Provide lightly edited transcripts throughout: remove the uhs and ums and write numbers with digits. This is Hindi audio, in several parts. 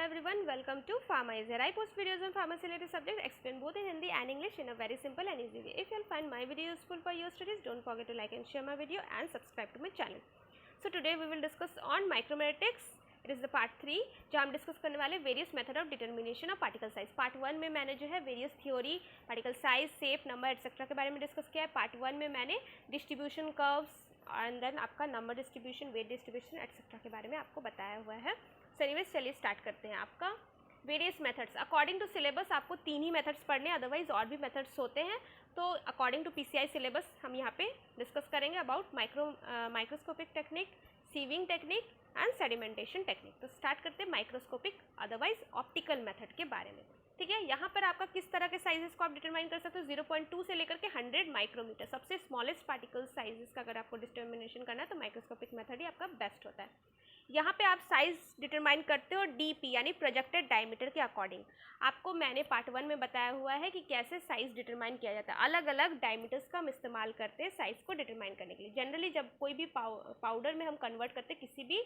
everyone, welcome to Pharmaizer. I post videos on pharmacy related subjects, explain both in Hindi and English in a very simple and easy way. If you'll find my video useful for your studies, don't forget to like and share my video and subscribe to my channel. So today we will discuss on micromeritics. It is the part 3 जहाँ हम डिस्कस करने वाले various method of determination of particle size. Part 1 में मैंने जो है various theory, particle size, shape, number etcetera के बारे में डिस्कस किया है. पार्ट 1 में मैंने डिस्ट्रीब्यूशन कर्व्स एंड देन आपका number distribution, wait distribution etcetera के बारे में आपको बताया हुआ है. सो एनीवेज चलिए स्टार्ट करते हैं. आपका various methods according to syllabus आपको 3 ही मेथड्स पढ़ने, अदरवाइज और भी मेथड्स होते हैं. तो अकॉर्डिंग टू पीसीआई सिलेबस हम यहाँ पे डिस्कस करेंगे about microscopic technique, sieving technique and sedimentation technique. तो स्टार्ट करते हैं माइक्रोस्कोपिक अदरवाइज ऑप्टिकल मेथड के बारे में. ठीक है, यहाँ पर आपका किस तरह के साइजेस को आप डिटरमाइन कर सकते हो. 0.2 से लेकर के 100 माइक्रोमीटर, सबसे स्मॉलेस्ट पार्टिकल साइजेस का अगर आपको डिटर्मिनेशन करना है तो माइक्रोस्कोपिक मेथड ही आपका बेस्ट होता है. यहाँ पे आप साइज डिटरमाइन करते हो डीपी यानी प्रोजेक्टेड डायमीटर के अकॉर्डिंग. आपको मैंने पार्ट 1 में बताया हुआ है कि कैसे साइज डिटरमाइन किया जाता है. अलग अलग डायमीटर्स का हम इस्तेमाल करते हैं साइज को डिटरमाइन करने के लिए. जनरली जब कोई भी पाउडर में हम कन्वर्ट करते हैं किसी भी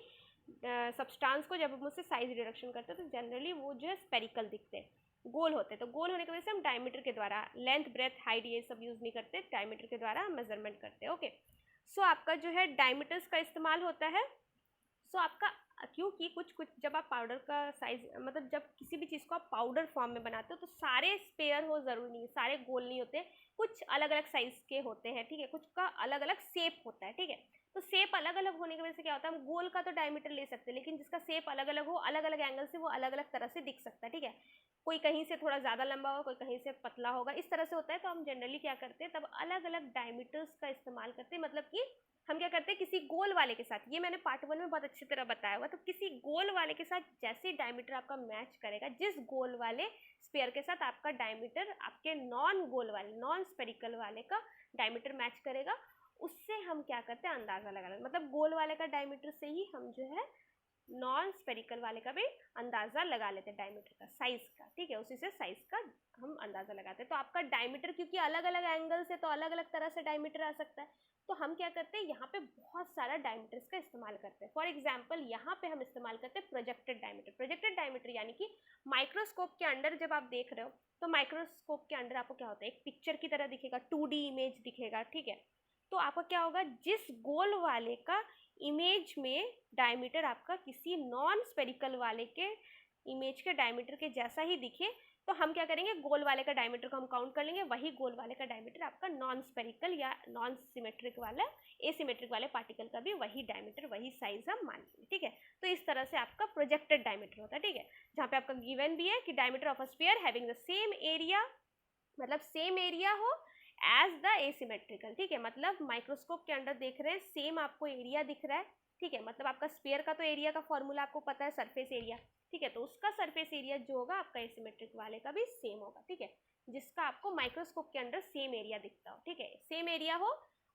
सब्सटेंस को, जब हम उससे साइज रिडक्शन करते हैं तो जनरली वो जो है स्पेरिकल दिखते हैं, गोल होते हैं. तो गोल होने की वजह से हम डायमीटर के द्वारा, लेंथ, ब्रेथ, हाइट ये सब यूज़ नहीं करते, डायमीटर के द्वारा हम मेजरमेंट करते हैं. ओके, सो आपका जो है डायमीटर्स का इस्तेमाल होता है. सो आपका क्योंकि कुछ जब आप पाउडर का साइज, मतलब जब किसी भी चीज़ को आप पाउडर फॉर्म में बनाते हो तो सारे स्पेयर हो ज़रूरी नहीं है, सारे गोल नहीं होते, कुछ अलग अलग साइज़ के होते हैं. ठीक है, कुछ का अलग अलग शेप होता है. ठीक है, तो शेप अलग अलग होने की वजह से क्या होता है, हम गोल का तो डायमीटर ले सकते हैं, लेकिन जिसका शेप अलग अलग हो, अलग अलग एंगल से वो अलग अलग तरह से दिख सकता है. ठीक है, कोई कहीं से थोड़ा ज़्यादा लंबा होगा, कोई कहीं से पतला होगा, इस तरह से होता है. तो हम जनरली क्या करते हैं, तब अलग अलग डायमीटर्स का इस्तेमाल करते हैं. मतलब कि हम क्या करते हैं, किसी गोल वाले के साथ, ये मैंने पार्ट 1 में बहुत अच्छी तरह बताया हुआ, तो किसी गोल वाले के साथ जैसे डायमीटर आपका मैच करेगा, जिस गोल वाले स्पेयर के साथ आपका डायमीटर आपके नॉन गोल वाले, नॉन स्पेरिकल वाले का डायमीटर मैच करेगा, उससे हम क्या करते हैं, अंदाज़ा लगा लेते. मतलब गोल वाले का डायमीटर से ही हम जो है नॉन स्पेरिकल वाले का भी अंदाज़ा लगा लेते हैं, डायमीटर का, साइज़ का. ठीक है, उसी से साइज़ का हम अंदाज़ा लगाते हैं. तो आपका डायमीटर क्योंकि अलग अलग एंगल से, तो अलग अलग तरह से डायमीटर आ सकता है. तो हम क्या करते हैं, यहाँ पे बहुत सारा डायमीटर्स का इस्तेमाल करते हैं. फॉर एग्जांपल यहाँ पे हम इस्तेमाल करते हैं प्रोजेक्टेड डायमीटर. प्रोजेक्टेड डायमीटर यानी कि माइक्रोस्कोप के अंदर जब आप देख रहे हो तो माइक्रोस्कोप के अंदर आपको क्या होता है, एक पिक्चर की तरह दिखेगा, 2D इमेज दिखेगा. ठीक है, तो आपका क्या होगा, जिस गोल वाले का इमेज में डायमीटर आपका किसी नॉन स्पेरिकल वाले के इमेज के डायमीटर के जैसा ही दिखे, तो हम क्या करेंगे, गोल वाले का डायमीटर को हम काउंट कर लेंगे, वही गोल वाले का डायमीटर आपका नॉन स्पेरिकल या नॉन सिमेट्रिक वाला, एसिमेट्रिक वाले पार्टिकल का भी वही डायमीटर, वही साइज हम मान लेंगे. ठीक है, तो इस तरह से आपका प्रोजेक्टेड डायमीटर होता है. ठीक है, जहाँ पे आपका गिवन भी है कि diameter of a sphere having the same area, मतलब सेम एरिया हो एज द एसिमेट्रिकल. ठीक है, मतलब माइक्रोस्कोप के अंदर देख रहे हैं, सेम आपको एरिया दिख रहा है. ठीक है, मतलब आपका स्फीयर का तो एरिया का फॉर्मूला आपको पता है, सरफेस एरिया. ठीक है, तो उसका सरफेस एरिया जो होगा आपका एसिमेट्रिक वाले का भी सेम होगा. ठीक है, जिसका आपको माइक्रोस्कोप के अंदर सेम एरिया दिखता हो. ठीक है, सेम एरिया हो,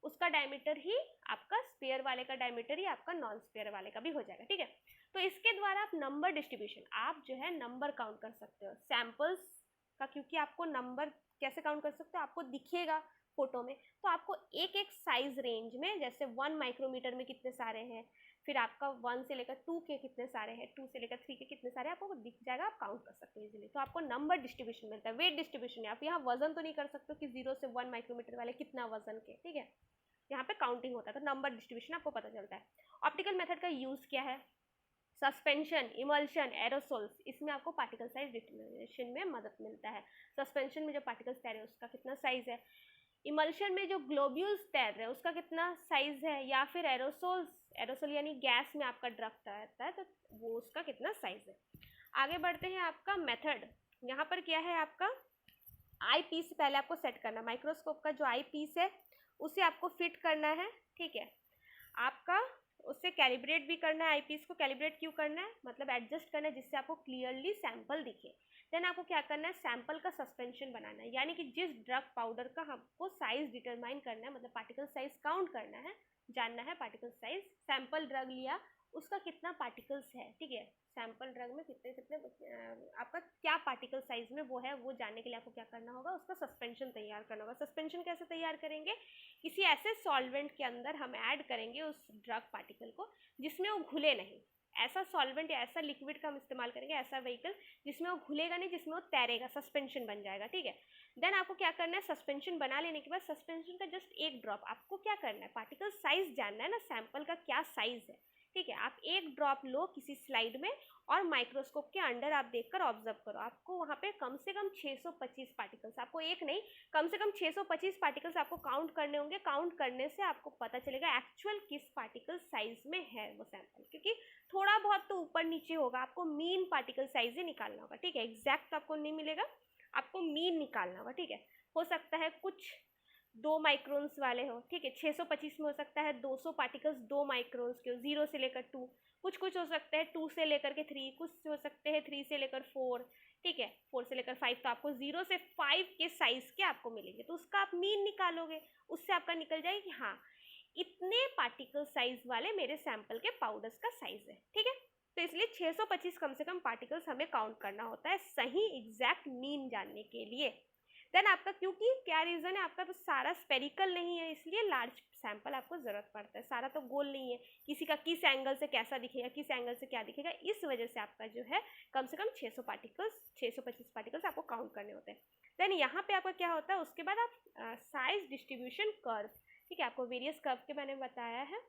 उसका डायमीटर ही आपका स्फीयर वाले का डायमीटर ही आपका नॉन स्फीयर वाले का भी हो जाएगा. ठीक है, तो इसके द्वारा आप नंबर डिस्ट्रीब्यूशन, आप जो है नंबर काउंट कर सकते हो सैम्पल्स का, क्योंकि आपको नंबर कैसे काउंट कर सकते हो, आपको दिखेगा फोटो में, तो आपको एक एक साइज रेंज में, जैसे 1 माइक्रोमीटर में कितने सारे हैं, फिर आपका 1 से लेकर 2 के कितने सारे हैं, 2 से लेकर 3 के कितने सारे, आपको दिख जाएगा, आप काउंट कर सकते हो इजीली. तो आपको नंबर डिस्ट्रीब्यूशन मिलता है. वेट डिस्ट्रीब्यूशन, आप यहाँ वजन तो नहीं कर सकते कि 0 से 1 माइक्रोमीटर वाले कितना वजन के. ठीक है, यहाँ पे काउंटिंग होता है, तो नंबर डिस्ट्रीब्यूशन आपको पता चलता है. ऑप्टिकल मेथड का यूज़ क्या है, सस्पेंशन, इमल्शन, एरोसोल्स, इसमें आपको पार्टिकल साइज डिटरमिनेशन में मदद मिलता है. सस्पेंशन में जो पार्टिकल्स तैर रहे हैं उसका कितना साइज है, इमल्शन में जो ग्लोब्यूल्स तैर रहे हैं उसका कितना साइज है, या फिर एरोसोल्स, एरोसोल यानी गैस में आपका ड्रग तैरता है तो वो उसका कितना साइज है. आगे बढ़ते हैं. आपका मेथड यहाँ पर क्या है, आपका आई पीस पहले आपको सेट करना, माइक्रोस्कोप का जो आई पीस है उसे आपको फिट करना है. ठीक है, आपका उससे कैलिब्रेट भी करना है. आई पीस को कैलिब्रेट क्यों करना है, मतलब एडजस्ट करना है जिससे आपको क्लियरली सैंपल दिखे. देन आपको क्या करना है, सैंपल का सस्पेंशन बनाना है, यानी कि जिस ड्रग पाउडर का हमको साइज डिटरमाइन करना है, मतलब पार्टिकल साइज काउंट करना है, जानना है पार्टिकल साइज. सैंपल ड्रग लिया, उसका कितना पार्टिकल्स है. ठीक है, सैंपल ड्रग में कितने कितने आपका क्या पार्टिकल साइज में वो है, वो जानने के लिए आपको क्या करना होगा, उसका सस्पेंशन तैयार करना होगा. सस्पेंशन कैसे तैयार करेंगे, किसी ऐसे सॉल्वेंट के अंदर हम ऐड करेंगे उस ड्रग पार्टिकल को जिसमें वो घुले नहीं. ऐसा सॉल्वेंट या ऐसा लिक्विड का हम इस्तेमाल करेंगे, ऐसा व्हीकल जिसमें वो घुलेगा नहीं, जिसमें वो तैरेगा, सस्पेंशन बन जाएगा, ठीक है। देन आपको क्या करना है, सस्पेंशन बना लेने के बाद सस्पेंशन का जस्ट एक ड्रॉप आपको क्या करना है, पार्टिकल साइज जानना है ना, सैंपल का क्या साइज है, ठीक है। आप एक ड्रॉप लो किसी स्लाइड में और माइक्रोस्कोप के अंडर आप देखकर ऑब्जर्व करो, आपको वहाँ पे कम से कम 625 पार्टिकल्स, आपको एक नहीं कम से कम 625 पार्टिकल्स आपको काउंट करने होंगे। काउंट करने से आपको पता चलेगा एक्चुअल किस पार्टिकल साइज में है वो सैंपल, क्योंकि थोड़ा बहुत तो ऊपर नीचे होगा, आपको मीन पार्टिकल साइज ही निकालना होगा, ठीक है। एग्जैक्ट तो आपको नहीं मिलेगा, आपको मीन निकालना होगा, ठीक है। हो सकता है कुछ 2 माइक्रोन्स वाले हो, ठीक है, 625 में हो सकता है 200 पार्टिकल्स 2 माइक्रोन्स के हो, 0 से लेकर 2, कुछ हो सकते हैं 2 से लेकर के 3, कुछ हो सकते हैं 3 से लेकर 4, ठीक है, 4 से लेकर 5, तो आपको 0 से 5 के साइज के आपको मिलेंगे, तो उसका आप मीन निकालोगे, उससे आपका निकल जाएगा कि हाँ इतने पार्टिकल साइज वाले मेरे सैंपल के पाउडर्स का साइज है, ठीक है। तो इसलिए 625 कम से कम पार्टिकल्स हमें काउंट करना होता है सही एग्जैक्ट मीन जानने के लिए। देन आपका, क्योंकि क्या रीज़न है, आपका तो सारा स्पेरिकल नहीं है, इसलिए लार्ज सैंपल आपको ज़रूरत पड़ता है, सारा तो गोल नहीं है, किसी का किस एंगल से कैसा दिखेगा, किस एंगल से क्या दिखेगा, इस वजह से आपका जो है कम से कम 625 पार्टिकल्स आपको काउंट करने होते हैं। देन यहाँ पे आपका क्या होता है, उसके बाद आप साइज डिस्ट्रीब्यूशन कर्व, ठीक है, आपको वेरियस कर्व के मैंने बताया है,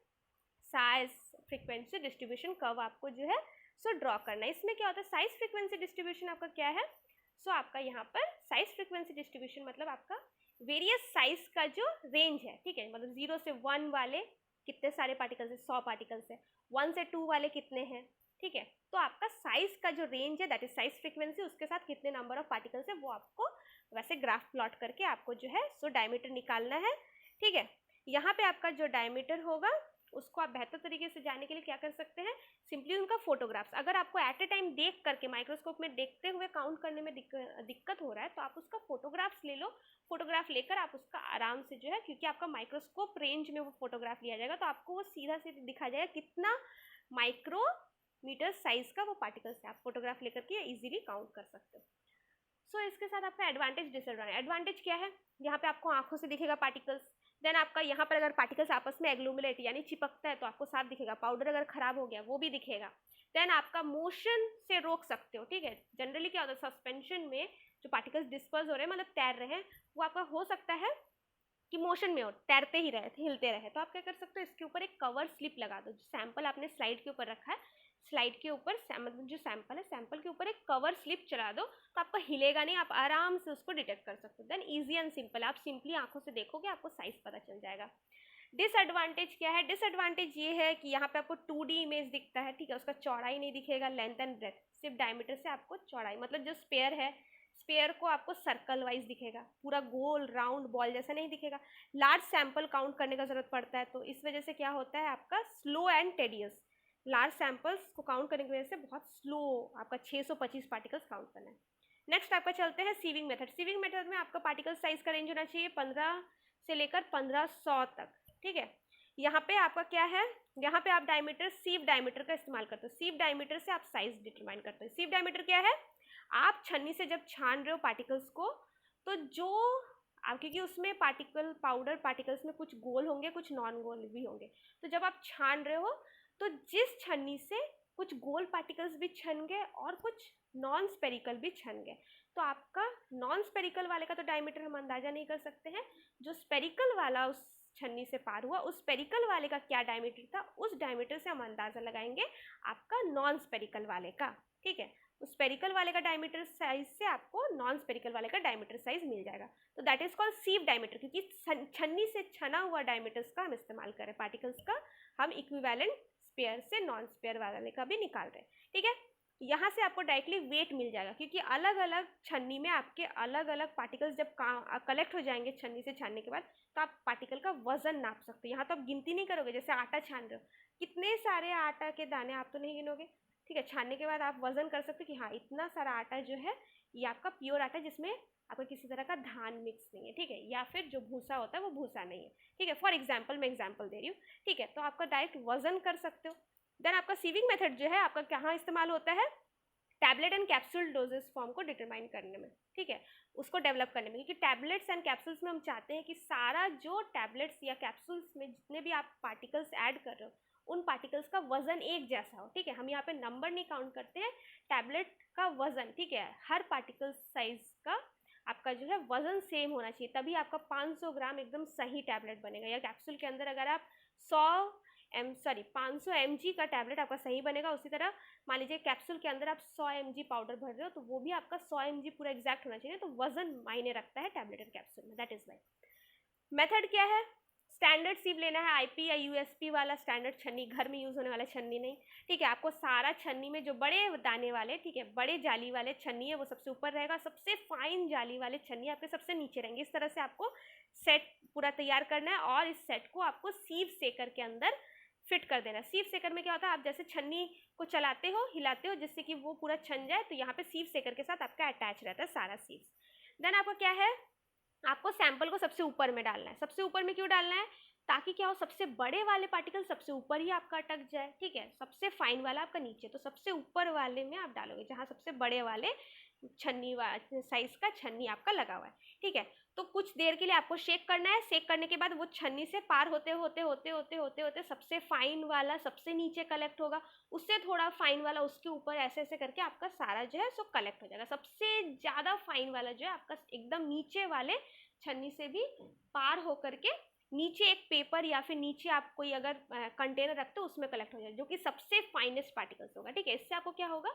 साइज फ्रीक्वेंसी डिस्ट्रीब्यूशन कर्व आपको जो है सो ड्रॉ करना है। इसमें क्या होता है, साइज फ्रीक्वेंसी डिस्ट्रीब्यूशन आपका क्या है, सो आपका यहाँ पर साइज फ्रीक्वेंसी डिस्ट्रीब्यूशन मतलब आपका वेरियस साइज का जो रेंज है, ठीक है, मतलब 0 से 1 वाले कितने सारे पार्टिकल्स है, 100 पार्टिकल्स है, 1 से 2 वाले कितने हैं, ठीक है। तो आपका साइज का जो रेंज है दैट इज साइज फ्रीक्वेंसी, उसके साथ कितने नंबर ऑफ पार्टिकल्स है वो आपको वैसे ग्राफ प्लॉट करके आपको जो है सो डायमीटर निकालना है, ठीक है। यहाँ पे आपका जो डायमीटर होगा उसको आप बेहतर तरीके से जानने के लिए क्या कर सकते हैं, सिंपली उनका फोटोग्राफ्स, अगर आपको एट ए टाइम देख करके माइक्रोस्कोप में देखते हुए काउंट करने में दिक्कत हो रहा है तो आप उसका फोटोग्राफ्स ले लो, फोटोग्राफ लेकर आप उसका आराम से जो है, क्योंकि आपका माइक्रोस्कोप रेंज में वो फोटोग्राफ लिया जाएगा तो आपको वो सीधा सीधा दिखा जाएगा कितना माइक्रोमीटर साइज का वो पार्टिकल्स है, आप फोटोग्राफ लेकर के इजीली काउंट कर सकते हो। सो इसके साथ आपका एडवांटेज डिसएडवांटेज, एडवांटेज क्या है, यहाँ पे आपको आंखों से दिखेगा पार्टिकल्स। देन आपका यहाँ पर अगर पार्टिकल्स आपस में एग्लूमिनेट यानी चिपकता है तो आपको साफ दिखेगा, पाउडर अगर खराब हो गया वो भी दिखेगा। देन आपका मोशन से रोक सकते हो, ठीक है। जनरली क्या होता है, सस्पेंशन में जो पार्टिकल्स डिस्पर्स हो रहे हैं, मतलब तैर रहे हैं, वो आपका हो सकता है कि मोशन में हो, तैरते ही रहे, हिलते रहे, तो आप क्या कर सकते हो, इसके ऊपर एक कवर स्लिप लगा दो, जो सैंपल आपने स्लाइड के ऊपर रखा है, स्लाइड के ऊपर मतलब जो सैंपल है, सैंपल के ऊपर एक कवर स्लिप चला दो तो आपका हिलेगा नहीं, आप आराम से उसको डिटेक्ट कर सकते हो। देन ईजी एंड सिंपल, आप सिंपली आंखों से देखोगे आपको साइज पता चल जाएगा। डिसएडवांटेज क्या है, डिसएडवांटेज ये है कि यहाँ पे आपको 2D इमेज दिखता है, ठीक है, उसका चौड़ाई नहीं दिखेगा, लेंथ एंड ब्रेथ, सिर्फ डायमीटर से आपको चौड़ाई, मतलब जो स्पेयर है स्पेयर को आपको सर्कल वाइज दिखेगा, पूरा गोल राउंड बॉल जैसा नहीं दिखेगा। लार्ज सैंपल काउंट करने का जरूरत पड़ता है तो इस वजह से क्या होता है आपका slow and tedious, large samples को काउंट करने की वजह से बहुत स्लो आपका 625 पार्टिकल्स काउंट करना है। नेक्स्ट आपका चलते हैं सीविंग मेथड। सीविंग मेथड में आपका पार्टिकल साइज का रेंज होना चाहिए 15 से लेकर 1500 तक, ठीक है। यहाँ पे आपका क्या है, यहाँ पे आप डायमीटर सीव डायमीटर का इस्तेमाल करते हो, सीव डायमीटर से आप साइज डिटरमाइन करते हो। सीव डायमीटर क्या है, आप छन्नी से जब छान रहे हो पार्टिकल्स को तो जो आप, क्योंकि उसमें पार्टिकल पाउडर पार्टिकल्स में कुछ गोल होंगे कुछ नॉन गोल भी होंगे, तो जब आप छान रहे हो तो जिस छन्नी से कुछ गोल पार्टिकल्स भी छन गए और कुछ नॉन स्पेरिकल भी छन गए, तो आपका नॉन स्पेरिकल वाले का तो डायमीटर हम अंदाजा नहीं कर सकते हैं, जो स्पेरिकल वाला उस छन्नी से पार हुआ उस स्पेरिकल वाले का क्या डायमीटर था, उस डायमीटर से हम अंदाजा लगाएंगे आपका नॉन स्पेरिकल वाले का, ठीक है। उस स्पेरिकल वाले का डायमीटर साइज से आपको नॉन स्पेरिकल वाले का डायमीटर साइज मिल जाएगा, तो दैट इज कॉल्ड सीव डायमीटर, क्योंकि छन्नी से छना हुआ डायमीटर्स का हम इस्तेमाल करें, पार्टिकल्स का हम इक्विवेलेंट स्पेयर से नॉन स्पेयर वाले का भी निकाल रहे हैं, ठीक है। यहाँ से आपको डायरेक्टली वेट मिल जाएगा, क्योंकि अलग अलग छन्नी में आपके अलग अलग पार्टिकल्स जब कलेक्ट हो जाएंगे छन्नी से छानने के बाद, तो आप पार्टिकल का वजन नाप सकते हो। यहाँ तो आप गिनती नहीं करोगे, जैसे आटा छान रहे हो कितने सारे आटा के दाने आप तो नहीं गिनोगे, ठीक है। छानने के बाद आप वजन कर सकते हो कि हाँ इतना सारा आटा जो है ये आपका प्योर आटा जिसमें आपका किसी तरह का धान मिक्स नहीं है, ठीक है, या फिर जो भूसा होता है वो भूसा नहीं है, ठीक है। फॉर एग्जाम्पल मैं एग्जाम्पल दे रही हूँ, ठीक है, तो आपका डायरेक्ट वजन कर सकते हो। देन आपका सीविंग मेथड जो है आपका कहाँ इस्तेमाल होता है, tablet and capsule doses form को डिटरमाइन करने में, ठीक है, उसको डेवलप करने में, क्योंकि टैबलेट्स एंड कैप्सूल्स में हम चाहते हैं कि सारा जो टैबलेट्स या कैप्सूल्स में जितने भी आप पार्टिकल्स ऐड कर रहे हो उन पार्टिकल्स का वजन एक जैसा हो, ठीक है। हम यहाँ पे नंबर नहीं काउंट करते हैं, टैबलेट का वजन, ठीक है। हर पार्टिकल साइज का आपका जो है वजन सेम होना चाहिए, तभी आपका 500 ग्राम एकदम सही टैबलेट बनेगा। या कैप्सूल के अंदर अगर आप 500 mg का टैबलेट आपका सही बनेगा। उसी तरह मान लीजिए कैप्सूल के अंदर आप 100 mg पाउडर भर रहे हो, तो वो भी आपका 100 mg पूरा एग्जैक्ट होना चाहिए। तो वजन मायने रखता है टैबलेट और कैप्सूल में, दैट इज वाई। मेथड क्या है, स्टैंडर्ड सीव लेना है, आईपी या यूएसपी वाला स्टैंडर्ड छन्नी, घर में यूज होने वाला छन्नी नहीं, ठीक है। आपको सारा छन्नी में जो बड़े दाने वाले, ठीक है, बड़े जाली वाले छन्नी है वो सबसे ऊपर रहेगा, सबसे फाइन जाली वाले छन्नी आपके सबसे नीचे रहेंगे। इस तरह से आपको सेट पूरा तैयार करना है और इस सेट को आपको सीव सेकर के अंदर फिट कर देना। सीव सेकर में क्या होता है, आप जैसे छन्नी को चलाते हो, हिलाते हो, जिससे कि वो पूरा छन जाए, तो यहाँ पे सीव सेकर के साथ आपका अटैच रहता है सारा सीव। देन आपका क्या है, आपको सैंपल को सबसे ऊपर में डालना है। सबसे ऊपर में क्यों डालना है, ताकि क्या हो, सबसे बड़े वाले पार्टिकल सबसे ऊपर ही आपका अटक जाए, ठीक है। सबसे फाइन वाला आपका नीचे, तो सबसे ऊपर वाले में आप डालोगे जहाँ सबसे बड़े वाले छन्नी साइज का छन्नी आपका लगा हुआ है, ठीक है। तो कुछ देर के लिए आपको शेक करना है। शेक करने के बाद वो छन्नी से पार होते होते होते होते होते होते सबसे फाइन वाला सबसे नीचे कलेक्ट होगा, उससे थोड़ा फाइन वाला उसके ऊपर, ऐसे ऐसे करके आपका सारा जो है सो कलेक्ट हो जाएगा। सबसे ज़्यादा फाइन वाला जो है आपका एकदम नीचे वाले छन्नी से भी पार होकर के नीचे एक पेपर या फिर नीचे आप कोई अगर कंटेनर रखते हो उसमें कलेक्ट हो जाए, जो कि सबसे फाइनेस्ट पार्टिकल्स होगा, ठीक है। इससे आपको क्या होगा,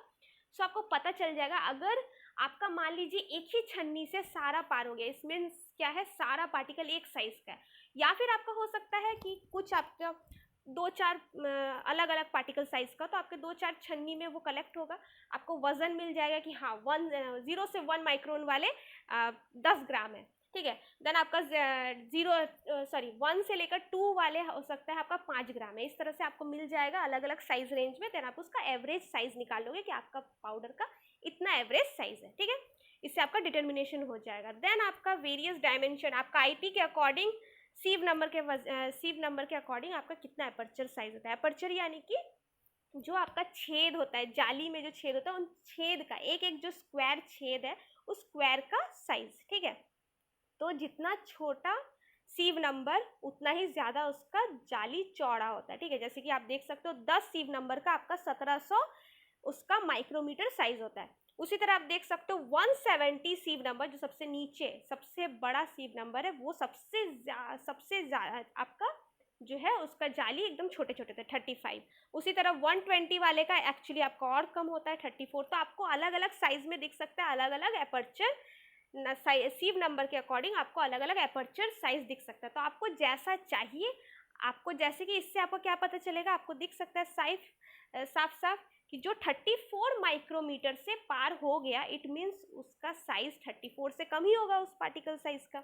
सो आपको पता चल जाएगा अगर आपका मान लीजिए एक ही छन्नी से सारा पार हो गया, इसमें क्या है, सारा पार्टिकल एक साइज का है। या फिर आपका हो सकता है कि कुछ आपका 2-4 अलग अलग पार्टिकल साइज का, तो आपके 2-4 छन्नी में वो कलेक्ट होगा, आपको वजन मिल जाएगा कि हाँ 0 से 1 माइक्रोन वाले 10 ग्राम है, ठीक है। देन आपका 1 से लेकर 2 वाले हो सकता है आपका 5 ग्राम है। इस तरह से आपको मिल जाएगा अलग अलग साइज रेंज में। देन आप उसका एवरेज साइज निकाल लोगे कि आपका पाउडर का इतना एवरेज साइज है, ठीक है। इससे आपका डिटर्मिनेशन हो जाएगा। देन आपका वेरियस डायमेंशन, आपका आईपी के अकॉर्डिंग सीव नंबर के अकॉर्डिंग आपका कितना अपर्चर साइज होता है। अपर्चर यानी कि जो आपका छेद होता है, जाली में जो छेद होता है, उन छेद का एक एक जो स्क्वायर छेद है, उस स्क्वायर का साइज, ठीक है। तो जितना छोटा सीव नंबर उतना ही ज़्यादा उसका जाली चौड़ा होता है, ठीक है। जैसे कि आप देख सकते हो 10 सीव नंबर का आपका 1700 उसका माइक्रोमीटर साइज होता है। उसी तरह आप देख सकते हो 170 सीव नंबर जो सबसे नीचे सबसे बड़ा सीव नंबर है, वो सबसे ज़्यादा आपका जो है उसका जाली एकदम छोटे छोटे थे 35। उसी तरह 120 वाले का एक्चुअली आपका और कम होता है 34। तो आपको अलग अलग साइज में दिख सकता है, अलग अलग एपर्चर सीव नंबर के अकॉर्डिंग आपको अलग अलग एपर्चर साइज दिख सकता है। तो आपको जैसा चाहिए, आपको जैसे कि इससे आपको क्या पता चलेगा, आपको दिख सकता है साफ साफ कि जो 34 माइक्रोमीटर से पार हो गया, इट मीन्स उसका साइज 34 से कम ही होगा उस पार्टिकल साइज का,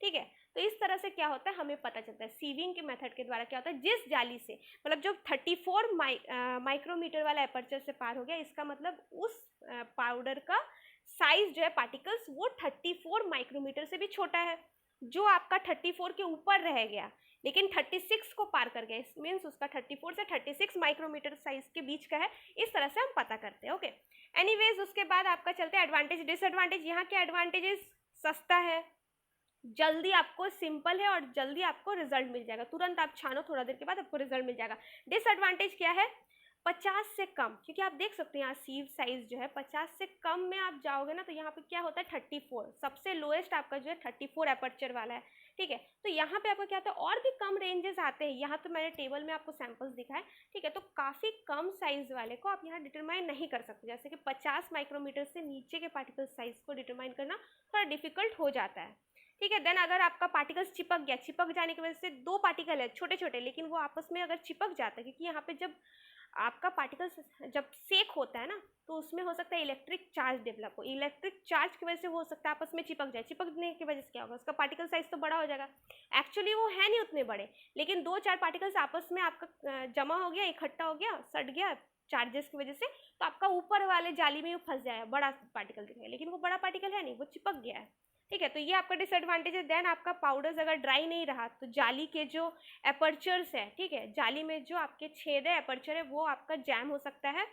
ठीक है। तो इस तरह से क्या होता है, हमें पता चलता है सीविंग के मेथड के द्वारा क्या होता है, जिस जाली से मतलब जो 34 माइक्रोमीटर वाला एपर्चर से पार हो गया, इसका मतलब उस पाउडर का साइज जो है पार्टिकल्स वो 34 माइक्रोमीटर से भी छोटा है। जो आपका 34 के ऊपर रह गया लेकिन 36 को पार कर गया, मीन्स उसका 34 से 36 माइक्रोमीटर साइज के बीच का है। इस तरह से हम पता करते हैं, ओके। एनीवेज उसके बाद आपका चलते हैं एडवांटेज डिसएडवांटेज। यहाँ के एडवांटेजेस, सस्ता है, जल्दी आपको सिंपल है और जल्दी आपको रिजल्ट मिल जाएगा, तुरंत आप छानो थोड़ा देर के बाद आपको रिजल्ट मिल जाएगा। डिसएडवांटेज क्या है, 50 से कम, क्योंकि आप देख सकते हैं यहाँ सीव साइज जो है 50 से कम में आप जाओगे ना, तो यहाँ पे क्या होता है 34, सबसे लोएस्ट आपका जो है 34 एपर्चर वाला है, ठीक है। तो यहाँ पे आपका क्या होता है, और भी कम रेंजेस आते हैं। यहाँ तो मैंने टेबल में आपको सैंपल्स दिखाए, ठीक है। तो काफ़ी कम साइज वाले को आप यहाँ डिटरमाइन नहीं कर सकते, जैसे कि 50 माइक्रोमीटर से नीचे के पार्टिकल साइज को डिटरमाइन करना थोड़ा डिफिकल्ट हो जाता है, ठीक है। देन अगर आपका पार्टिकल्स चिपक गया, चिपक जाने की वजह से 2 पार्टिकल है छोटे छोटे, लेकिन वो आपस में अगर चिपक जाता है, क्योंकि यहाँ पे जब आपका पार्टिकल्स जब सेक होता है ना, तो उसमें हो सकता है इलेक्ट्रिक चार्ज डेवलप हो, इलेक्ट्रिक चार्ज की वजह से हो सकता है आपस में चिपक जाए। चिपकने की वजह से क्या होगा, उसका पार्टिकल साइज तो बड़ा हो जाएगा। एक्चुअली वो है नहीं उतने बड़े, लेकिन 2-4 पार्टिकल्स आपस में आपका जमा हो गया, इकट्ठा हो गया, सट गया चार्जेस की वजह से, तो आपका ऊपर वाले जाली में वो फंस जाएगा, बड़ा पार्टिकल दिखेगा, लेकिन वो बड़ा पार्टिकल है नहीं, वो चिपक गया है, ठीक है। तो ये आपका डिसएडवांटेज है। देन आपका पाउडर्स अगर ड्राई नहीं रहा, तो जाली के जो एपर्चर्स है, ठीक है, जाली में जो आपके छेद है, एपर्चर है, वो आपका जैम हो सकता है।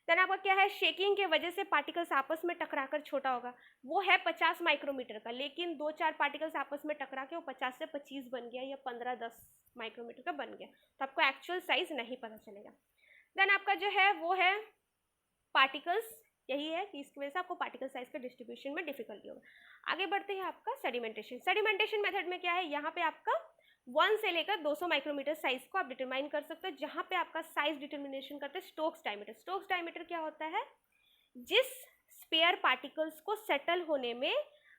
देन आपका क्या है, शेकिंग के वजह से पार्टिकल्स आपस में टकराकर छोटा होगा, वो है 50 माइक्रोमीटर का, लेकिन 2-4 पार्टिकल्स आपस में टकरा के वो 50 से 25 बन गया या 15-10 माइक्रोमीटर का बन गया, तो आपको एक्चुअल साइज नहीं पता चलेगा। देन आपका जो है वो है पार्टिकल्स, यही है कि इसकी वजह से आपको पार्टिकल साइज का डिस्ट्रीब्यूशन में डिफिकल्टी होगा। आगे बढ़ते हैं आपका सेडिमेंटेशन। सेडिमेंटेशन मेथड में क्या है, यहाँ पे आपका 1 से लेकर 200 माइक्रोमीटर साइज को आप डिटरमाइन कर सकते हो, जहाँ पे आपका साइज डिटर्मिनेशन करते हैं स्टोक्स डायमीटर। स्टोक्स डायमीटर क्या होता है, जिस स्पेयर पार्टिकल्स को सेटल होने में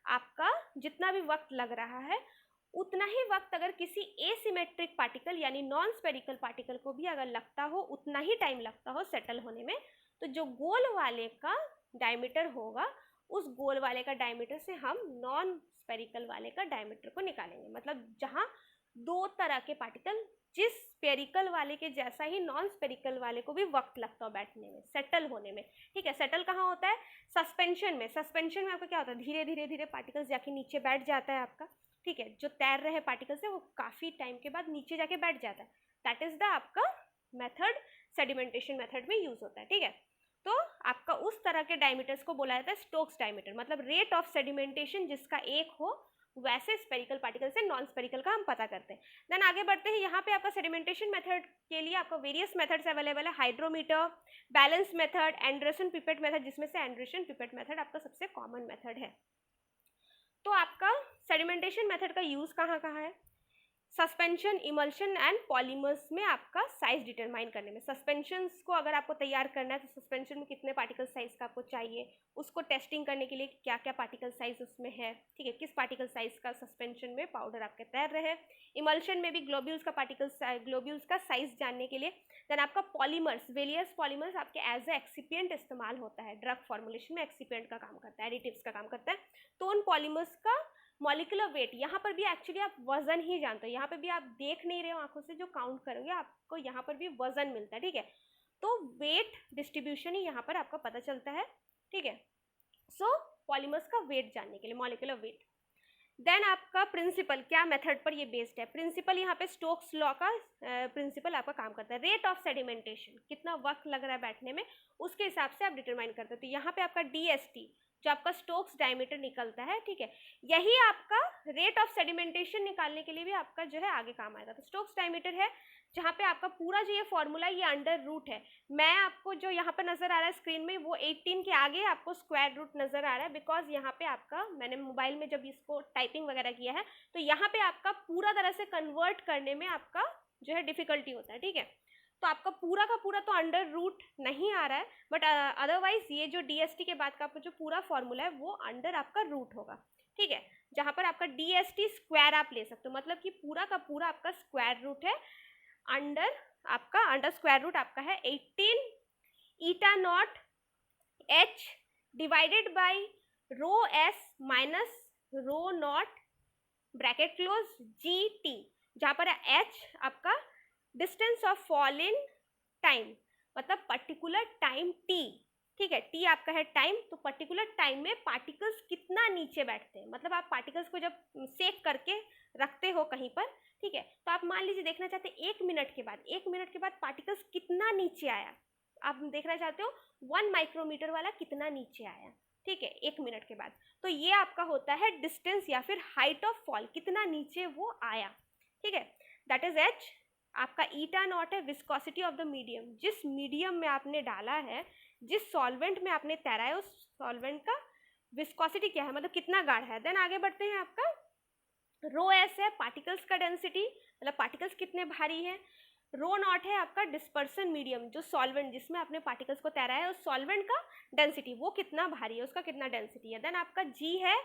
आपका जितना भी वक्त लग रहा है, उतना ही वक्त अगर किसी एसिमेट्रिक पार्टिकल यानी नॉन स्पेरिकल पार्टिकल को भी अगर लगता हो, उतना ही टाइम लगता हो सेटल होने में, तो जो गोल वाले का डायमीटर होगा, उस गोल वाले का डायमीटर से हम नॉन स्पेरिकल वाले का डायमीटर को निकालेंगे। मतलब जहाँ दो तरह के पार्टिकल, जिस स्पेरिकल वाले के जैसा ही नॉन स्पेरिकल वाले को भी वक्त लगता हो बैठने में, सेटल होने में। ठीक है, सेटल कहाँ होता है, सस्पेंशन में। सस्पेंशन में आपका क्या होता है, धीरे धीरे धीरे पार्टिकल्स जाके नीचे बैठ जाता है आपका। ठीक है, जो तैर रहे पार्टिकल्स है वो काफ़ी टाइम के बाद नीचे जाके बैठ जाता है। दैट इज द आपका मेथड सेडिमेंटेशन मेथड में यूज होता है। ठीक है, तो आपका उस तरह के डायमीटर्स को बोला जाता है स्टोक्स डायमीटर, मतलब रेट ऑफ सेडिमेंटेशन जिसका एक हो, वैसे स्पेरिकल पार्टिकल से नॉन स्पेरिकल का हम पता करते हैं। देन आगे बढ़ते हैं, यहाँ पे आपका सेडिमेंटेशन मेथड के लिए आपका वेरियस मेथड्स अवेलेबल है, hydrometer, balance method, Anderson pipette method, जिसमें से एंडरसन पिपेट मेथड आपका सबसे कॉमन मेथड है। तो आपका सेडिमेंटेशन मेथड का यूज कहाँ कहाँ है, सस्पेंशन, इमल्शन एंड पॉलीमर्स में आपका साइज डिटरमाइन करने में। सस्पेंशंस को अगर आपको तैयार करना है तो सस्पेंशन में कितने पार्टिकल साइज का आपको चाहिए, उसको टेस्टिंग करने के लिए क्या क्या पार्टिकल साइज उसमें है। ठीक है, किस पार्टिकल साइज का सस्पेंशन में पाउडर आपके तैर रहे। इमल्शन में भी ग्लोब्यूल्स का साइज जानने के लिए। देन आपका पॉलीमर्स, वेरियस पॉलीमर्स आपके एज ए एक्सिपिएंट इस्तेमाल होता है, ड्रग फॉर्मुलेशन में एक्सिपिएंट का काम करता है, एडिटिव्स का काम करता है। तो उन पॉलीमर्स का मॉलिक्यूलर वेट, यहाँ पर भी एक्चुअली आप वजन ही जानते हो, यहाँ पे भी आप देख नहीं रहे हो आंखों से, जो काउंट करोगे आपको यहाँ पर भी वजन मिलता है। ठीक है, तो वेट डिस्ट्रीब्यूशन ही यहाँ पर आपका पता चलता है। ठीक है, सो पॉलीमर्स का वेट जानने के लिए मॉलिक्यूलर वेट। देन आपका प्रिंसिपल, क्या मेथड पर ये बेस्ड है, प्रिंसिपल यहाँ पे स्टोक्स लॉ का प्रिंसिपल आपका काम करता है। रेट ऑफ सेडिमेंटेशन, कितना वक्त लग रहा है बैठने में, उसके हिसाब से आप डिटरमाइन करते हो। तो यहाँ पे आपका DST, जो आपका स्टोक्स डायमीटर निकलता है, ठीक है, यही आपका रेट ऑफ सेडिमेंटेशन निकालने के लिए भी आपका जो है आगे काम आएगा। तो स्टोक्स डायमीटर है, जहाँ पे आपका पूरा जो ये फॉर्मूला ये अंडर रूट है। मैं आपको जो यहाँ पर नजर आ रहा है स्क्रीन में, वो 18 के आगे आपको स्क्वायर रूट नजर आ रहा है, बिकॉज यहाँ पे आपका, मैंने मोबाइल में जब इसको टाइपिंग वगैरह किया है, तो यहाँ पे आपका पूरा तरह से कन्वर्ट करने में आपका जो है डिफिकल्टी होता है। ठीक है, तो आपका पूरा का पूरा तो अंडर रूट नहीं आ रहा है, बट अदरवाइज ये जो DST के बाद का आपका जो पूरा फॉर्मूला है वो अंडर आपका रूट होगा। ठीक है, जहाँ पर आपका DST स्क्वायर आप ले सकते हो, मतलब कि पूरा का पूरा आपका स्क्वायर रूट है, अंडर स्क्वायर रूट आपका है 18 ईटा not H divided by rho S minus rho not bracket close GT, जहाँ पर H आपका distance of fall in time, मतलब पर्टिकुलर टाइम T। ठीक है, T आपका है टाइम, तो पर्टिकुलर टाइम में पार्टिकल्स कितना नीचे बैठते हैं, मतलब आप पार्टिकल्स को जब सेक करके रखते हो कहीं पर, ठीक है, तो आप मान लीजिए देखना चाहते हैं 1 मिनट के बाद, 1 मिनट के बाद पार्टिकल्स कितना नीचे आया, आप देखना चाहते हो 1 माइक्रोमीटर वाला कितना नीचे आया। ठीक है, 1 मिनट के बाद, तो ये आपका होता है डिस्टेंस या फिर हाइट ऑफ फॉल, कितना नीचे वो आया। ठीक है, दैट इज H। आपका ईटा नॉट है विस्कोसिटी ऑफ द मीडियम, जिस मीडियम में आपने डाला है, जिस सॉल्वेंट में आपने तैरा है, उस सॉल्वेंट का विस्कोसिटी क्या है, मतलब कितना गाढ़ा है। देन आगे बढ़ते हैं, आपका रो S है पार्टिकल्स का डेंसिटी, मतलब पार्टिकल्स कितने भारी है। रो नॉट है आपका डिस्पर्सन मीडियम, जो सॉल्वेंट जिसमें आपने पार्टिकल्स को तैरा है, उस सॉल्वेंट का डेंसिटी, वो कितना भारी है, उसका कितना डेंसिटी है। देन आपका G है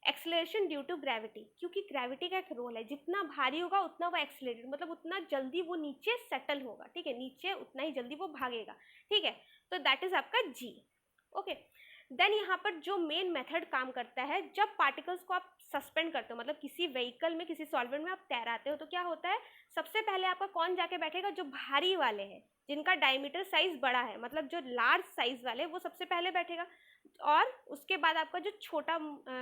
एक्सेलरेशन ड्यू टू ग्रेविटी, क्योंकि ग्रेविटी का एक रोल है, जितना भारी होगा उतना वो एक्सेलरेटेड, मतलब उतना जल्दी वो नीचे सेटल होगा। ठीक है, नीचे उतना ही जल्दी वो भागेगा। ठीक है, तो दैट इज आपका G। ओके, देन यहाँ पर जो मेन मेथड काम करता है, जब पार्टिकल्स को आप सस्पेंड करते हो, मतलब किसी व्हीकल में, किसी सॉल्वेंट में आप तैराते हो, तो क्या होता है, सबसे पहले आपका कौन जाके बैठेगा, जो भारी वाले हैं, जिनका डायमीटर साइज बड़ा है, मतलब जो लार्ज साइज वाले, वो सबसे पहले बैठेगा। और उसके बाद आपका जो छोटा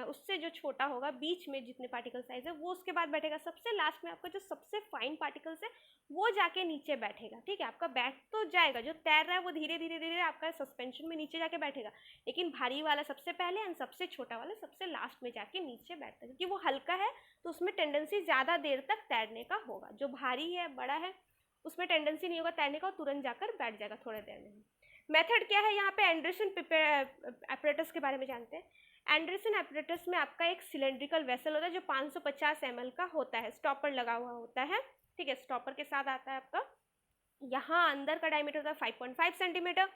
उससे जो छोटा होगा बीच में जितने पार्टिकल साइज है वो उसके बाद बैठेगा। सबसे लास्ट में आपका जो सबसे फाइन पार्टिकल्स है वो जाके नीचे बैठेगा। ठीक है, आपका बैठ तो जाएगा, जो तैर रहा है वो धीरे धीरे धीरे आपका सस्पेंशन में नीचे जाके बैठेगा, लेकिन भारी वाला सबसे पहले एंड सबसे छोटा वाला सबसे लास्ट में जाके नीचे बैठता है, क्योंकि वो हल्का है तो उसमें टेंडेंसी ज़्यादा देर तक तैरने का होगा। जो भारी है, बड़ा है, उसमें टेंडेंसी नहीं होगा तैरने का, तुरंत जाकर बैठ जाएगा थोड़ी देर में। मेथड क्या है यहाँ पे? एंडरसन एपरेटस के बारे में जानते हैं। एंडरसन एपरेटस में आपका एक सिलेंड्रिकल वेसल होता है जो 550 ml का होता है, स्टॉपर लगा हुआ होता है। ठीक है, स्टॉपर के साथ आता है आपका। यहाँ अंदर का डायमीटर होता है 5.5 सेंटीमीटर।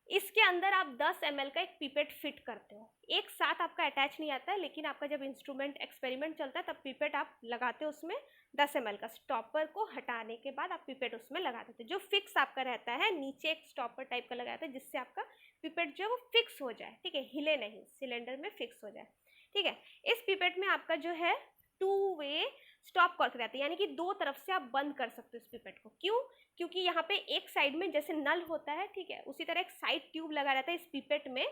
इसके अंदर आप 10 ml का एक पिपेट फिट करते हो। एक साथ आपका अटैच नहीं आता है, लेकिन आपका जब इंस्ट्रूमेंट एक्सपेरिमेंट चलता है तब पिपेट आप लगाते हो उसमें 10 ml का। स्टॉपर को हटाने के बाद आप पिपेट उसमें लगा देते हो। जो फिक्स आपका रहता है, नीचे एक स्टॉपर टाइप का लगाया था जिससे आपका पिपेट जो है वो फिक्स हो जाए। ठीक है, हिले नहीं, सिलेंडर में फिक्स हो जाए। ठीक है, इस पिपेट में आपका जो है 2 वे स्टॉप कॉर्क रहता है, यानी कि दो तरफ से आप बंद कर सकते हो इस पिपेट को। क्यों? क्योंकि यहाँ पे एक साइड में जैसे नल होता है, ठीक है, उसी तरह एक साइड ट्यूब लगा रहता है इस पिपेट में।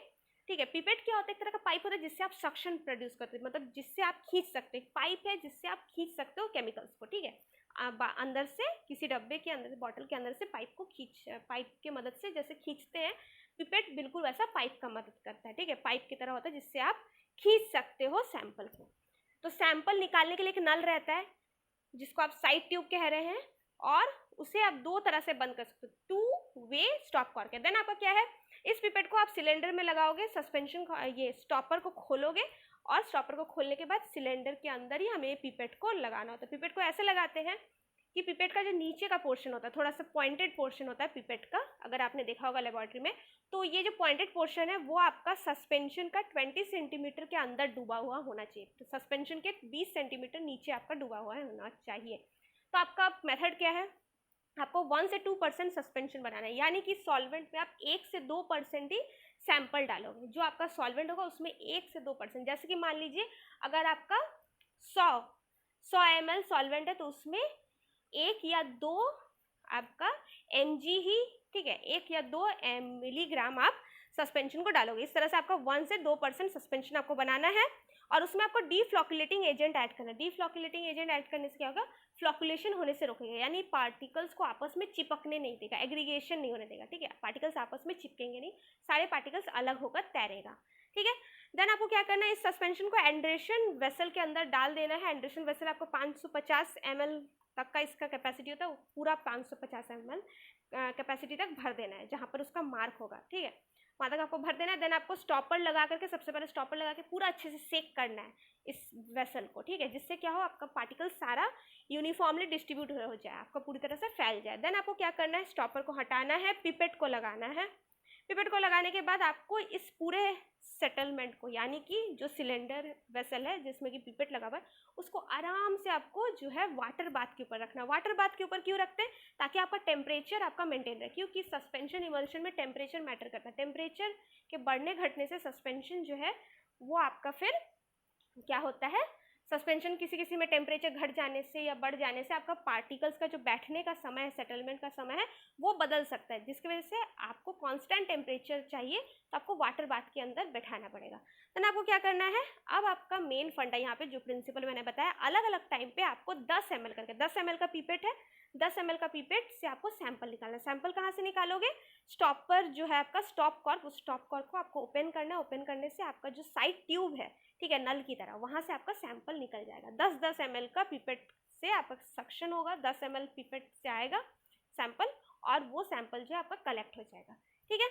ठीक है, पिपेट क्या होता है? एक तरह का पाइप होता है जिससे आप सक्शन प्रोड्यूस करते हो, मतलब जिससे आप खींच सकते हो। पाइप है जिससे आप खींच सकते हो केमिकल्स को। ठीक है, अंदर से किसी डब्बे के अंदर, बॉटल के अंदर से पाइप को पाइप की मदद से जैसे खींचते हैं, पिपेट बिल्कुल वैसा पाइप का मदद करता है। ठीक है, पाइप की तरह होता है जिससे आप खींच सकते हो सैंपल को। तो सैंपल निकालने के लिए एक नल रहता है जिसको आप साइड ट्यूब कह रहे हैं, और उसे आप दो तरह से बंद कर सकते हो। 2 वे स्टॉप कॉर्क है। देन आपका क्या है? इस पिपेट को आप सिलेंडर में लगाओगे, सस्पेंशन ये स्टॉपर को खोलोगे, और स्टॉपर को खोलने के बाद सिलेंडर के अंदर ही हमें पिपेट को लगाना होता है। पिपेट को ऐसे लगाते हैं कि पिपेट का जो नीचे का पोर्शन होता है, थोड़ा सा पॉइंटेड पोर्शन होता है पिपेट का, अगर आपने देखा होगा लेबोरेटरी में, तो ये जो पॉइंटेड पोर्शन है वो आपका सस्पेंशन का 20 सेंटीमीटर के अंदर डूबा हुआ होना चाहिए। तो सस्पेंशन के 20 सेंटीमीटर नीचे आपका डूबा हुआ होना चाहिए। तो आपका मेथड क्या है? आपको 1 से 2% सस्पेंशन बनाना है, यानी कि सॉल्वेंट में आप 1 से 2% ही सैंपल डालोगे। जो आपका सॉल्वेंट होगा उसमें 1 से 2%, जैसे कि मान लीजिए अगर आपका 100 ml सॉल्वेंट है तो उसमें 1 या 2 आपका mg ही, ठीक है, 1 या 2 मिलीग्राम आप सस्पेंशन को डालोगे। इस तरह से आपका 1 से 2% सस्पेंशन आपको बनाना है, और उसमें आपको डीफ्लॉकुलेटिंग एजेंट ऐड करना है। डीफ्लॉकुलेटिंग एजेंट ऐड करने से क्या होगा? फ्लॉकुलेशन होने से रोकेगा, यानी पार्टिकल्स को आपस में चिपकने नहीं देगा, एग्रीगेशन नहीं होने देगा। ठीक है, पार्टिकल्स आपस में चिपकेंगे नहीं, सारे पार्टिकल्स अलग होकर तैरेगा। ठीक है, देन आपको क्या करना है? इस सस्पेंशन को एंडरसन वेसल के अंदर डाल देना है। एंडरसन वेसल आपको 550 ml तक का इसका कैपेसिटी होता है, पूरा 550 ml कैपेसिटी तक भर देना है, जहाँ पर उसका मार्क होगा। ठीक है, वहाँ तक आपको भर देना है। देन आपको स्टॉपर लगा करके, सबसे पहले स्टॉपर लगा के पूरा अच्छे से सेक करना है इस वेसल को। ठीक है, जिससे क्या हो? आपका पार्टिकल सारा यूनिफॉर्मली डिस्ट्रीब्यूट हो जाए, आपका पूरी तरह से फैल जाए। देन आपको क्या करना है? स्टॉपर को हटाना है, पिपेट को लगाना है। पिपेट को लगाने के बाद आपको इस पूरे सेटलमेंट को, यानी कि जो सिलेंडर वेसल है जिसमें कि पिपेट लगा हुआ है, उसको आराम से आपको जो है वाटर बाथ के ऊपर रखना। वाटर बाथ के ऊपर क्यों रखते हैं? ताकि आपका टेम्परेचर आपका मेंटेन रहे, क्योंकि सस्पेंशन इमल्शन में टेम्परेचर मैटर करता है। टेम्परेचर के बढ़ने घटने से सस्पेंशन जो है वो आपका फिर क्या होता है? सस्पेंशन किसी किसी में टेम्परेचर घट जाने से या बढ़ जाने से आपका पार्टिकल्स का जो बैठने का समय है, सेटलमेंट का समय है, वो बदल सकता है, जिसकी वजह से आपको कांस्टेंट टेम्परेचर चाहिए, तो आपको वाटर बाथ के अंदर बैठाना पड़ेगा। देन आपको क्या करना है? अब आपका मेन फंडा यहाँ पे जो प्रिंसिपल मैंने बताया, अलग अलग टाइम पे आपको 10 ml करके, 10 ml का पिपेट है, 10 ml का पिपेट से आपको सैंपल निकालना है। सैंपल कहाँ से निकालोगे? स्टॉपर जो है आपका स्टॉप कॉर्क, उस स्टॉप कॉर्क को आपको ओपन करना है। ओपन करने से आपका जो साइड ट्यूब है, ठीक है, नल की तरह, वहाँ से आपका सैंपल निकल जाएगा। 10-10 ml का पिपेट से आपका सक्शन होगा, 10 ml पिपेट से आएगा सैंपल, और वो सैंपल जो है आपका कलेक्ट हो जाएगा। ठीक है,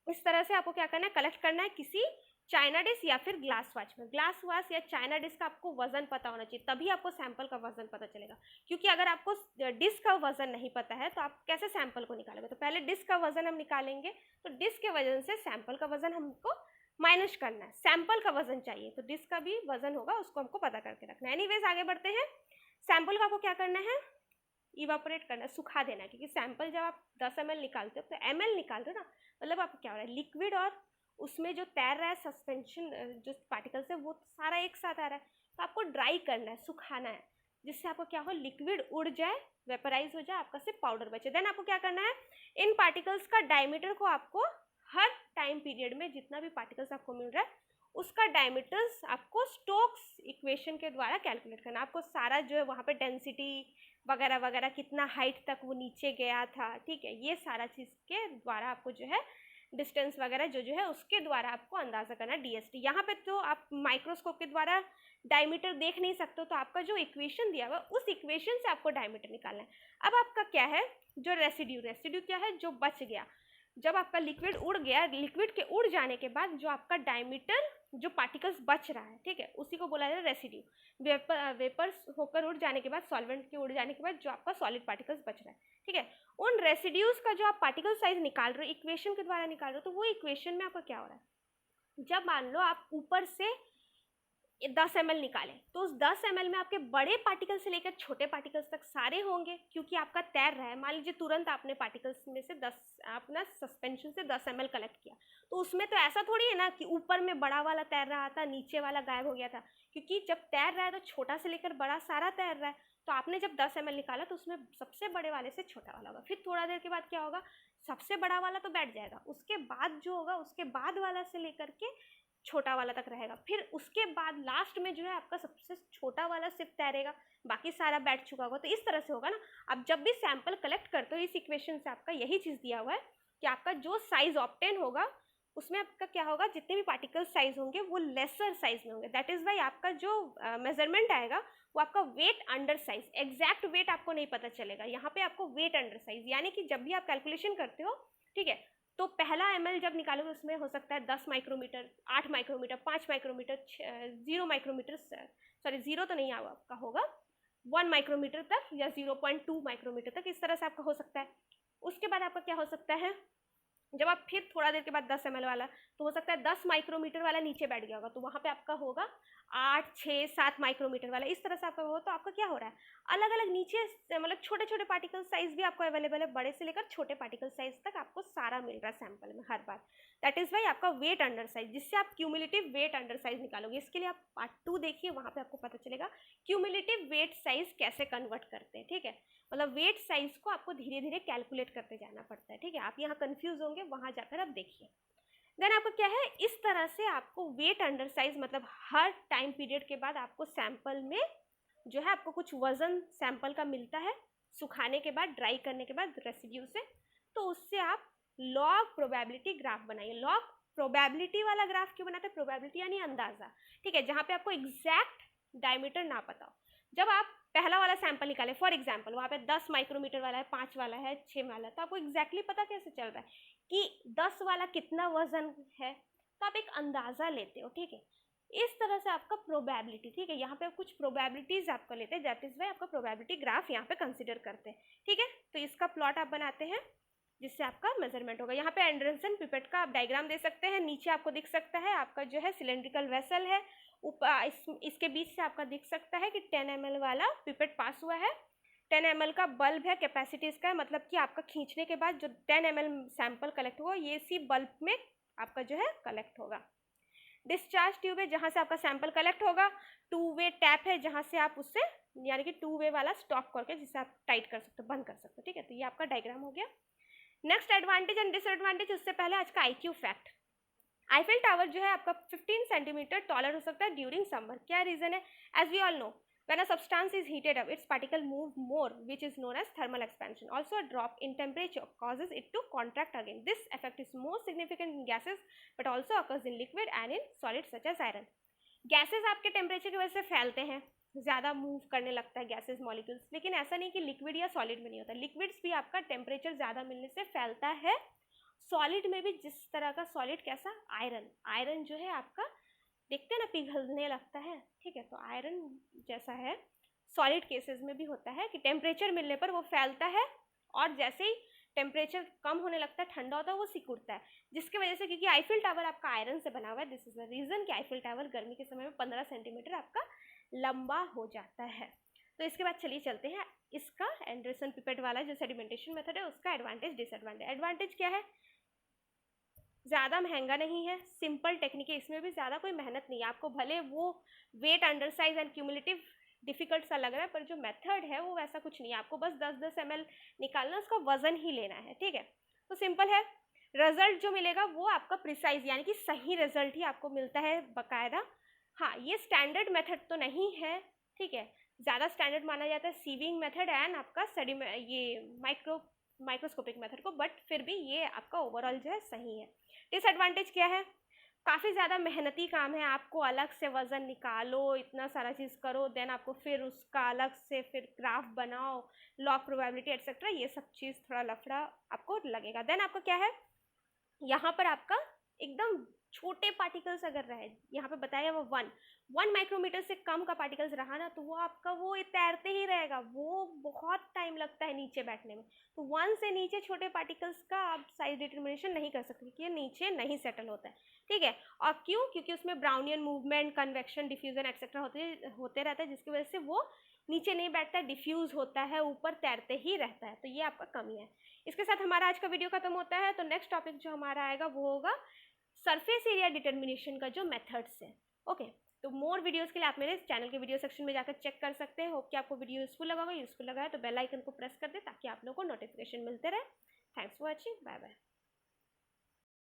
इस तरह से आपको क्या करना है? कलेक्ट करना है किसी चाइना डिश या फिर ग्लास वाच में। ग्लास वाच या चाइना डिश का आपको वजन पता होना चाहिए, तभी आपको सैंपल का वजन पता चलेगा। क्योंकि अगर आपको डिश का वजन नहीं पता है तो आप कैसे सैंपल को निकालोगे? तो पहले डिश का वजन हम निकालेंगे, तो डिश के वजन से सैंपल का वजन हमको माइनस करना है। सैंपल का वजन चाहिए तो डिश का भी वजन होगा, उसको हमको पता करके रखना है। एनीवेज आगे बढ़ते हैं। सैंपल का आपको क्या करना है? इवापोरेट करना है, सुखा देना है, क्योंकि सैंपल जब आप 10 ml निकालते हो तो ml निकाल रहे हो ना, मतलब आपको क्या हो रहा है? लिक्विड और उसमें जो तैर रहा है सस्पेंशन जो पार्टिकल्स है वो सारा एक साथ आ रहा है, तो आपको ड्राई करना है, सुखाना है, जिससे आपको क्या हो? लिक्विड उड़ जाए, वेपराइज हो जाए, आपका सिर्फ पाउडर बचे। देन आपको क्या करना है? इन पार्टिकल्स का डायमीटर को आपको हर टाइम पीरियड में जितना भी पार्टिकल्स आपको मिल रहा है उसका डायमीटर्स आपको स्टोक्स इक्वेशन के द्वारा कैलकुलेट करना। आपको सारा जो है वहाँ पे डेंसिटी वगैरह वगैरह, कितना हाइट तक वो नीचे गया था, ठीक है, ये सारा चीज़ के द्वारा आपको जो है डिस्टेंस वगैरह जो है उसके द्वारा आपको अंदाज़ा करना डीएसटी। यहाँ पे तो आप माइक्रोस्कोप के द्वारा डायमीटर देख नहीं सकते, तो आपका जो इक्वेशन दिया हुआ उस इक्वेशन से आपको डायमीटर निकालना है। अब आपका क्या है, जो रेसिड्यू क्या है, जो बच गया। जब आपका लिक्विड उड़ गया, लिक्विड के उड़ जाने के बाद जो आपका डायमीटर जो पार्टिकल्स बच रहा है, ठीक है, उसी को बोला जाता है रेसिड्यू। वेपर्स होकर उड़ जाने के बाद, सॉल्वेंट के उड़ जाने के बाद जो आपका सॉलिड पार्टिकल्स बच रहा है, ठीक है, उन रेसिड्यूज का जो आप पार्टिकल साइज निकाल रहे हो इक्वेशन के द्वारा निकाल रहे हो, तो वो इक्वेशन में आपका क्या हो रहा है, जब मान लो आप ऊपर से 10 ml निकाले तो उस 10 ml में आपके बड़े पार्टिकल से लेकर छोटे पार्टिकल्स तक सारे होंगे, क्योंकि आपका तैर रहा है। मान लीजिए तुरंत आपने पार्टिकल्स में से 10 अपना सस्पेंशन से 10 ml कलेक्ट किया, तो उसमें तो ऐसा थोड़ी है ना कि ऊपर में बड़ा वाला तैर रहा था, नीचे वाला गायब हो गया था, क्योंकि जब तैर रहा है तो छोटा से लेकर बड़ा सारा तैर रहा है। तो आपने जब 10 ml निकाला तो उसमें सबसे बड़े वाले से छोटा वाला होगा, फिर थोड़ा देर के बाद क्या होगा, सबसे बड़ा वाला तो बैठ जाएगा, उसके बाद जो होगा उसके बाद वाला से लेकर के छोटा वाला तक रहेगा, फिर उसके बाद लास्ट में जो है आपका सबसे छोटा वाला सिर्फ तैरेगा, बाकी सारा बैठ चुका होगा। तो इस तरह से होगा ना। अब जब भी सैंपल कलेक्ट करते हो इस इक्वेशन से आपका यही चीज़ दिया हुआ है कि आपका जो साइज ऑब्टेन होगा उसमें आपका क्या होगा, जितने भी पार्टिकल साइज होंगे वो लेसर साइज में होंगे। दैट इज़ वाई आपका जो मेजरमेंट आएगा वो आपका weight under size, exact weight आपको नहीं पता चलेगा, यहाँ पे आपको वेट अंडर साइज, यानी कि जब भी आप कैलकुलेशन करते हो, ठीक है, तो पहला ml जब निकालोगे उसमें हो सकता है 10 micrometre, 8 micrometre, 5 micrometre, 0 micrometre, sorry 0 तो नहीं आपका होगा, 1 माइक्रोमीटर तक या 0.2 माइक्रोमीटर तक, इस तरह से आपका हो सकता है। उसके बाद आपका क्या हो सकता है, जब आप फिर थोड़ा देर के बाद 10 ml वाला, तो हो सकता है 10 माइक्रोमीटर वाला नीचे बैठ गया होगा, तो वहाँ पे आपका होगा 8, 6, 7 माइक्रोमीटर वाला, इस तरह से आपका होगा। तो आपका क्या हो रहा है, अलग अलग नीचे मतलब छोटे छोटे पार्टिकल साइज भी आपको अवेलेबल है, बड़े से लेकर छोटे पार्टिकल साइज तक आपको सारा मिल रहा है सैंपल में हर बार। दैट इज़ वाई आपका वेट अंडर साइज, जिससे आप क्यूमुलेटिव वेट अंडर साइज निकालोगे। इसके लिए आप पार्ट 2 देखिए, वहाँ पे आपको पता चलेगा क्यूमुलेटिव वेट साइज कैसे कन्वर्ट करते हैं, ठीक है, मतलब वेट साइज को आपको धीरे धीरे कैलकुलेट करते जाना पड़ता है, ठीक है। आप यहाँ कंफ्यूज होंगे, वहाँ जाकर आप देखिए। देन आपको क्या है, इस तरह से आपको वेट अंडर साइज मतलब हर टाइम पीरियड के बाद आपको सैंपल में जो है आपको कुछ वजन सैंपल का मिलता है, सुखाने के बाद, ड्राई करने के बाद रेसिड्यू से, तो उससे आप लॉग प्रोबेबिलिटी ग्राफ बनाइए। लॉग प्रोबेबिलिटी वाला ग्राफ क्यों बनाते हैं, प्रोबेबिलिटी यानी अंदाजा, ठीक है, जहाँ पे आपको एग्जैक्ट डायमीटर ना पता हो। जब आप पहला वाला सैंपल निकाले, फॉर एग्जाम्पल वहाँ पे 10 माइक्रोमीटर वाला है, 5 वाला है, 6 वाला है, तो आपको एग्जैक्टली पता कैसे चल रहा है कि 10 वाला कितना वजन है, तो आप एक अंदाज़ा लेते हो, ठीक है। इस तरह से आपका प्रोबेबिलिटी, ठीक है, यहाँ पे कुछ प्रोबेबिलिटीज आपका लेते हैं, दैट इज वाई आपका प्रोबेबिलिटी ग्राफ यहाँ पे कंसिडर करते हैं, ठीक है। तो इसका प्लॉट आप बनाते हैं जिससे आपका मेजरमेंट होगा। यहाँ पे एंडरसन पिपेट का आप डायग्राम दे सकते हैं, नीचे आपको दिख सकता है आपका जो है सिलेंड्रिकल वेसल है, ऊपर इसके बीच से आपका दिख सकता है कि 10 ml वाला पिपेट पास हुआ है, 10 ml का बल्ब है, कैपेसिटी इसका है, मतलब कि आपका खींचने के बाद जो 10 ml सैंपल कलेक्ट हुआ ये इसी बल्ब में आपका जो है कलेक्ट होगा। डिस्चार्ज ट्यूब है जहाँ से आपका सैंपल कलेक्ट होगा, 2 वे टैप है जहाँ से आप उससे यानी कि 2 वे वाला स्टॉप करके जिससे आप टाइट कर सकते हो, बंद कर सकते हो, ठीक है। तो ये आपका डायग्राम हो गया। नेक्स्ट एडवांटेज एंड डिसएडवांटेज, उससे पहले आज का IQ फैक्ट। आईफिल टावर जो है आपका 15 सेंटीमीटर टॉलर हो सकता है ड्यूरिंग समर। क्या रीजन है, as we all know when a substance is heated up its particle move more, which is known as thermal expansion. Also a drop in temperature causes it to contract again. This effect is more significant in gases but also occurs in liquid and in solids such as iron. Gases आपके टेम्परेचर की वजह से फैलते हैं, ज़्यादा मूव करने लगता है गैसेस मॉलिक्यूल्स, लेकिन ऐसा नहीं कि लिक्विड या सॉलिड में नहीं होता। लिक्विड्स भी आपका टेम्परेचर ज़्यादा मिलने से फैलता है, सॉलिड में भी जिस तरह का सॉलिड कैसा, आयरन जो है आपका देखते हैं ना पिघलने लगता है, ठीक है, तो आयरन जैसा है सॉलिड केसेस में भी होता है कि टेम्परेचर मिलने पर वो फैलता है और जैसे ही टेम्परेचर कम होने लगता है, ठंडा होता है, वो सिकुड़ता है, जिसकी वजह से, क्योंकि आईफिल टावर आपका आयरन से बना हुआ है, दिस इज द रीजन कि आईफिल टावर गर्मी के समय में 15 सेंटीमीटर आपका लंबा हो जाता है। तो इसके बाद चलिए चलते हैं इसका एंडरसन पिपेट वाला जो सेडिमेंटेशन मेथड है उसका एडवांटेज डिसएडवांटेज। एडवांटेज क्या है, ज़्यादा महंगा नहीं है, सिंपल टेक्निक है, इसमें भी ज़्यादा कोई मेहनत नहीं है। आपको भले वो weight under size and cumulative difficult सा लग रहा है, पर जो मेथड है वो वैसा कुछ नहीं है, आपको बस 10-10 ml निकालना, उसका वजन ही लेना है, ठीक है। तो सिंपल है। रिजल्ट जो मिलेगा वो आपका प्रिसाइज यानी कि सही रिजल्ट ही आपको मिलता है बकायदा। हाँ, ये स्टैंडर्ड मेथड तो नहीं है, ठीक है, ज़्यादा स्टैंडर्ड माना जाता है सीविंग मेथड एंड आपका ये माइक्रोस्कोपिक मेथड को, बट फिर भी ये आपका ओवरऑल जो है सही है। डिसएडवांटेज क्या है? काफ़ी ज़्यादा मेहनती काम है, आपको अलग से वज़न निकालो, इतना सारा चीज़ करो, देन आपको फिर उसका अलग से फिर ग्राफ बनाओ, लॉग प्रोबेबिलिटी एटसेट्रा, ये सब चीज़ थोड़ा लफड़ा आपको लगेगा। देन आपका क्या है, यहाँ पर आपका एकदम छोटे पार्टिकल्स अगर रहे, यहाँ पे बताया वो 1 माइक्रोमीटर से कम का पार्टिकल्स रहा ना, तो वो आपका वो तैरते ही रहेगा, वो बहुत टाइम लगता है नीचे बैठने में। तो 1 से नीचे छोटे पार्टिकल्स का आप साइज डिटर्मिनेशन नहीं कर सकते कि ये नीचे नहीं सेटल होता है, ठीक है। और क्यों? क्योंकि उसमें Brownian movement, convection, diffusion etcetera होते रहता है, जिसकी वजह से वो नीचे नहीं बैठता, डिफ्यूज होता है, ऊपर तैरते ही रहता है। तो ये आपका कमी है। इसके साथ हमारा आज का वीडियो खत्म होता है। तो नेक्स्ट टॉपिक जो हमारा आएगा वो होगा सरफेस एरिया डिटर्मिनेशन का जो मेथड्स है। ओके, तो मोर वीडियोस के लिए आप मेरे चैनल के वीडियो सेक्शन में जाकर चेक कर सकते हैं। होप कि आपको वीडियो यूजफुल लगा होगा। यूजफुल लगा है तो बेल आइकन को प्रेस कर दे ताकि आप लोगों को नोटिफिकेशन मिलते रहे। Thanks for watching, bye bye.